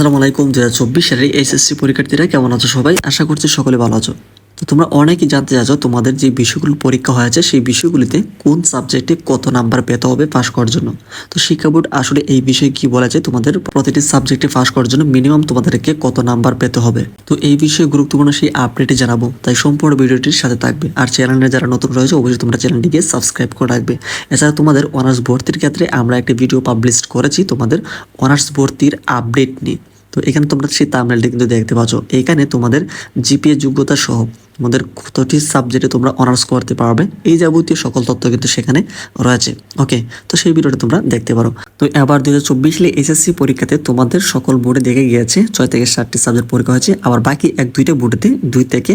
আসসালামু আলাইকুম। 2024 সালের এসএসসি পরীক্ষার্থীরা কেমন আছো সবাই? আশা করছি সকলে ভালো আছো। তো তোমরা অনেকেই জানতে চাচ্ছ তোমাদের যে বিষয়গুলো পরীক্ষা হয়েছে সেই বিষয়গুলিতে কোন সাবজেক্টে কত নাম্বার পেতে হবে পাস করার জন্য। তো শিক্ষা বোর্ড আসলে এই বিষয়ে কি বলেছে, তোমাদের প্রতিটি সাবজেক্টে পাস করার জন্য মিনিমাম তোমাদেরকে কত নাম্বার পেতে হবে। তো এই বিষয়ে গুরুত্বপূর্ণ সেই আপডেটে জানাবো, তাই সম্পূর্ণ ভিডিওটির সাথে থাকবে। আর চ্যানেলে যারা নতুন রয়েছে অবশ্যই তোমরা চ্যানেলটিকে সাবস্ক্রাইব করে রাখবে। এছাড়া তোমাদের অনার্স ভর্তির ক্ষেত্রে আমরা একটি ভিডিও পাবলিশ করেছি তোমাদের অনার্স ভর্তির আপডেট নিয়ে। তো এখানে তোমরা সেই থাম্বনেলটি কিন্তু দেখতে পাচ্ছ। এখানে তোমাদের জিপিএ যোগ্যতা সহ তোমাদের কতটি সাবজেক্টে তোমরা অনার্স করতে পারবে এই যাবতীয় সকল তথ্য কিন্তু সেখানে রয়েছে। ওকে, তো সেই ভিডিওটা তোমরা দেখতে পারো। তো এবার 2024 সালে এসএসসি পরীক্ষাতে তোমাদের সকল বোর্ডে দেখে গিয়েছে 6 থেকে 7টি সাবজেক্ট পরীক্ষা হয়েছে, আবার বাকি 1-2টা বোর্ডেতে 2 থেকে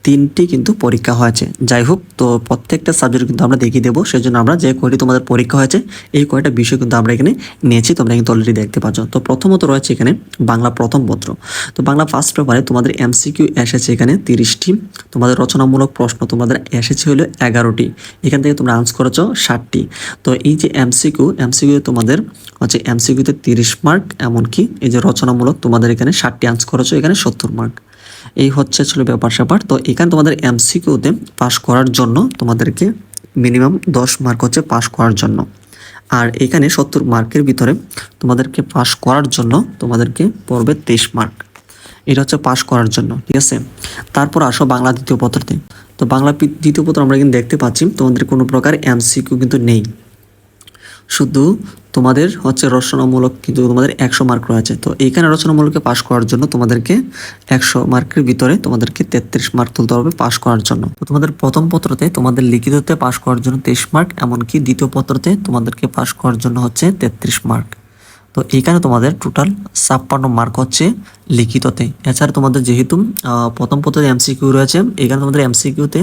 3টি কিন্তু পরীক্ষা হয়েছে। যাই হোক, তো প্রত্যেকটা সাবজেক্ট কিন্তু আমরা দেখিয়ে দেবো। সেজন্য আমরা যে কয়টি তোমাদের পরীক্ষা হয়েছে এই কয়টা বিষয় কিন্তু আমরা এখানে নিয়েছি, তোমরা কিন্তু অলরেডি দেখতে পাচ্ছ। তো প্রথমত রয়েছে এখানে বাংলা প্রথম পত্র। তো বাংলা ফার্স্ট পেপারে তোমাদের এমসিকিউ এসেছে এখানে 30টি, তোমাদের রচনামূলক প্রশ্ন তোমাদের এসেছে হলো 11টি, এখান থেকে তোমরা আনসার করেছো 60টি। তো এই যে এমসিকিউ তোমাদের হচ্ছে এমসিকিউতে 30 মার্ক, এমনকি এই যে রচনামূলক তোমাদের এখানে 60টি আনসার করেছো, এখানে 70 মার্ক। এই হচ্ছে ছিল ব্যাপার স্যাপার। তো এখানে তোমাদের এমসিকিউতে পাস করার জন্য তোমাদেরকে মিনিমাম 10 মার্ক হচ্ছে পাস করার জন্য, আর এখানে 70 মার্কের ভিতরে তোমাদেরকে পাস করার জন্য তোমাদেরকে পড়বে 23 মার্ক। এটা হচ্ছে পাস করার জন্য, ঠিক আছে। তারপর আসো বাংলা দ্বিতীয় পত্রতে। তো বাংলা দ্বিতীয় পত্র আমরা কিন্তু দেখতে পাচ্ছি তোমাদের কোনো প্রকার এমসিকিউ কিন্তু নেই, শুধু তোমাদের হচ্ছে রচনামূলক কিন্তু তোমাদের 100 মার্ক রয়েছে। তো এইখানে রচনামূলকে পাস করার জন্য তোমাদেরকে 100 মার্কের ভিতরে তোমাদেরকে 33 মার্ক তুলতে হবে পাস করার জন্য। তো তোমাদের প্রথম পত্রতে তোমাদের লিখিততে পাস করার জন্য 23 মার্ক, এমনকি দ্বিতীয় পত্রতে তোমাদেরকে পাস করার জন্য হচ্ছে 33 মার্ক। তো এইখানে তোমাদের টোটাল 56 মার্ক হচ্ছে লিখিততে। এছাড়া তোমাদের যেহেতু প্রথম পত্রে এমসিকিউ রয়েছে, এখানে তোমাদের এমসিকিউতে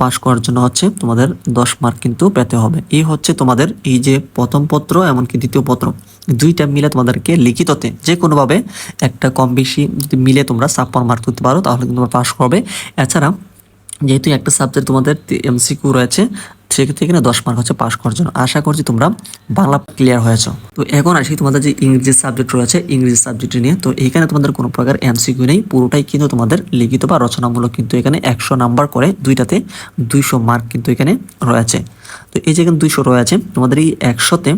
পাস করার জন্য হচ্ছে তোমাদের 10 মার্ক কিন্তু পেতে হবে। এই হচ্ছে তোমাদের এই যে প্রথম পত্র এমনকি দ্বিতীয় পত্র দুইটা মিলে তোমাদেরকে লিখিততে যে কোনোভাবে একটা কম বেশি যদি মিলে তোমরা 56 মার্ক তুলতে পারো তাহলে কিন্তু তোমরা পাস করবে। এছাড়া যেহেতু একটা সাবজেক্ট তোমাদের এমসিকিউ রয়েছে সেক্ষেত্রে এখানে 10 মার্ক হচ্ছে পাস করার জন্য। আশা করছি তোমরা বাংলা ক্লিয়ার হয়েছো। তো এখন আসি তোমাদের যে ইংরেজি সাবজেক্ট রয়েছে ইংরেজি সাবজেক্ট নিয়ে। তো এখানে তোমাদের কোনো প্রকার এমসিকিউ নেই, পুরোটাই কিন্তু তোমাদের লিখিত বা রচনামূলক, কিন্তু এখানে 100 নাম্বার করে দুইটাতে 200 মার্ক কিন্তু এখানে রয়েছে। তো এই যে এখানে 200 রয়েছে তোমাদের এই 100তে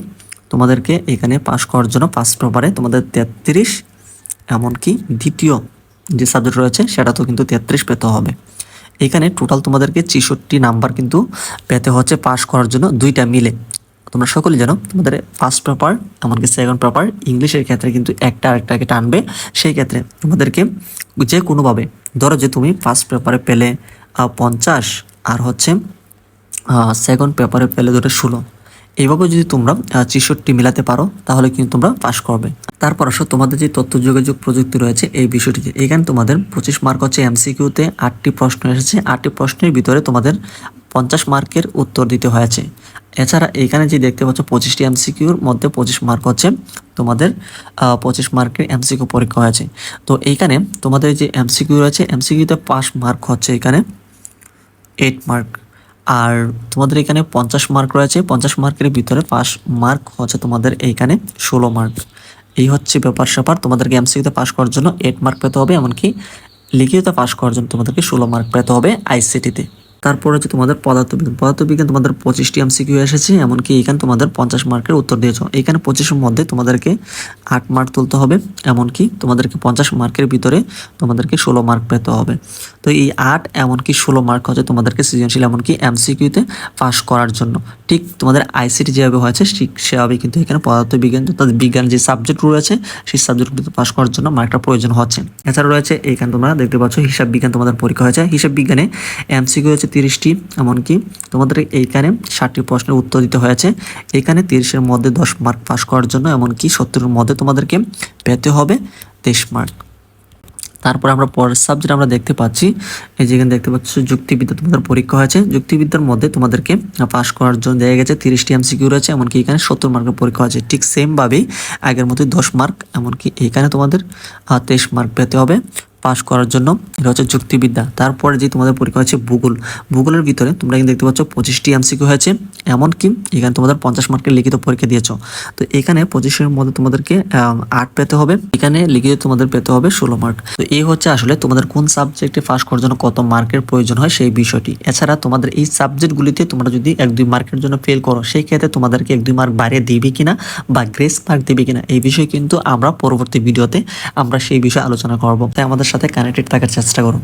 তোমাদেরকে এখানে পাস করার জন্য ফার্স্ট পেপারে তোমাদের 33, এমনকি দ্বিতীয় যে সাবজেক্ট রয়েছে সেটা তো কিন্তু 33 পেতে হবে। এখানে টোটাল তোমাদেরকে 64 নাম্বার কিন্তু পেতে হচ্ছে পাস করার জন্য দুইটা মিলে। তোমরা সকলে জানো তোমাদের ফার্স্ট পেপার এমনকি সেকেন্ড পেপার ইংলিশের ক্ষেত্রে কিন্তু একটা আরেকটাকে টানবে। সেই ক্ষেত্রে তোমাদেরকে যে কোনোভাবে ধরো যে তুমি ফার্স্ট পেপারে পেলে 50 আর হচ্ছে সেকেন্ড পেপারে পেলে ধরো 16, এইভাবে যদি তোমরা 64 মিলাতে পারো তাহলে কিন্তু তোমরা পাস করবে। তারপর আসো তোমাদের যে তথ্য যোগাযোগ প্রযুক্তি রয়েছে এই বিষয়টিতে। এখানে তোমাদের 25 মার্ক হচ্ছে এমসিকিউতে 8টি প্রশ্ন এসেছে, 8টি প্রশ্নের ভিতরে তোমাদের 50 মার্কের উত্তর দিতে হয়েছে। এছাড়া এখানে যে দেখতে পাচ্ছ 25টি এমসিকিউর মধ্যে 25 মার্ক হচ্ছে তোমাদের 25 মার্কের এমসিকিউ পরীক্ষা হয়েছে। তো এইখানে তোমাদের যে এমসিকিউ রয়েছে এমসিকিউতে পাস মার্ক হচ্ছে এখানে 8 মার্ক, আর তোমাদের এখানে 50 মার্ক রয়েছে, 50 মার্কের ভিতরে পাস মার্ক হচ্ছে তোমাদের এইখানে 16 মার্ক। এই হচ্ছে ব্যাপার স্যাপার। তোমাদেরকে এমসিকিউতে পাস করার জন্য 8 মার্ক পেতে হবে, এমনকি লিখিততে পাস করার জন্য তোমাদেরকে 16 মার্ক পেতে হবে আইসিটিতে। তারপর হচ্ছে তোমাদের পদার্থবিজ্ঞান তোমাদের 25টি এমসিকিউ এসেছে, এমনকি এখানে তোমাদের 50 মার্কের উত্তর দিয়েছো। এখানে 25-এর মধ্যে তোমাদেরকে 8 মার্ক তুলতে হবে, এমনকি তোমাদেরকে 50 মার্কের ভিতরে তোমাদেরকে 16 মার্ক পেতে হবে। তো এই 8 এমনকি 16 মার্ক হচ্ছে তোমাদেরকে সৃজনশীল এমনকি এমসিকিউতে পাস করার জন্য। ঠিক তোমাদের আইসিটি যেভাবে হয়েছে ঠিক সেভাবে কিন্তু এখানে পদার্থবিজ্ঞান তাদের বিজ্ঞান যে সাবজেক্ট রয়েছে সেই সাবজেক্টগুলিতে পাস করার জন্য মার্কটা প্রয়োজন হচ্ছে। এছাড়া রয়েছে এখানে তোমরা দেখতে পাচ্ছ হিসাব বিজ্ঞান তোমাদের পরীক্ষা হয়েছে। হিসাব বিজ্ঞানে এমসিকিউ হচ্ছে 30টি, এমনকি তোমাদের এইখানে 60টি প্রশ্নের উত্তর দিতে হয়েছে। এখানে 30-এর মধ্যে 10 মার্ক পাস করার জন্য, এমনকি 70-এর মধ্যে তোমাদেরকে পেতে হবে 23 মার্ক। তারপর আমরা পরের সাবজেক্ট আমরা দেখতে পাচ্ছি এই যেখানে দেখতে পাচ্ছ যুক্তিবিদ্যা তোমাদের পরীক্ষা হয়েছে। যুক্তিবিদ্যার মধ্যে তোমাদেরকে পাস করার জন্য দেখা গেছে 30টি এমসিকিউ রয়েছে, এমনকি এখানে 70 মার্কের পরীক্ষা হয়েছে। ঠিক সেমভাবেই আগের মতোই 10 মার্ক, এমনকি এখানে তোমাদের 23 মার্ক পেতে হবে। পাস করার জন্য এটা হচ্ছে যুক্তিবিদ্যা। তারপরে যে তোমাদের পরীক্ষা হচ্ছে ভূগোল। ভূগোলের ভিতরে তোমরা কিন্তু দেখতে পাচ্ছ 25টি এমসিকিউ হয়েছে, এমনকি এখানে তোমাদের 50 মার্কের লিখিত পরীক্ষা দিয়েছো। তো এখানে 25-এর মধ্যে তোমাদেরকে 8 পেতে হবে, এখানে লিখিত তোমাদের পেতে হবে 16 মার্ক। তো এই হচ্ছে আসলে তোমাদের কোন সাবজেক্টে পাস করার জন্য কত মার্কের প্রয়োজন হয় সেই বিষয়টি। এছাড়া তোমাদের এই সাবজেক্টগুলিতে তোমরা যদি 1-2 মার্কের জন্য ফেল করো, সেই ক্ষেত্রে তোমাদেরকে 1-2 মার্ক বাড়িয়ে দিবে কিনা বা গ্রেস মার্ক দিবে কিনা, এই বিষয়ে কিন্তু আমরা পরবর্তী ভিডিওতে আমরা সেই বিষয়ে আলোচনা করব। তাই আমাদের সাথে কানেক্টেড থাকার চেষ্টা করো।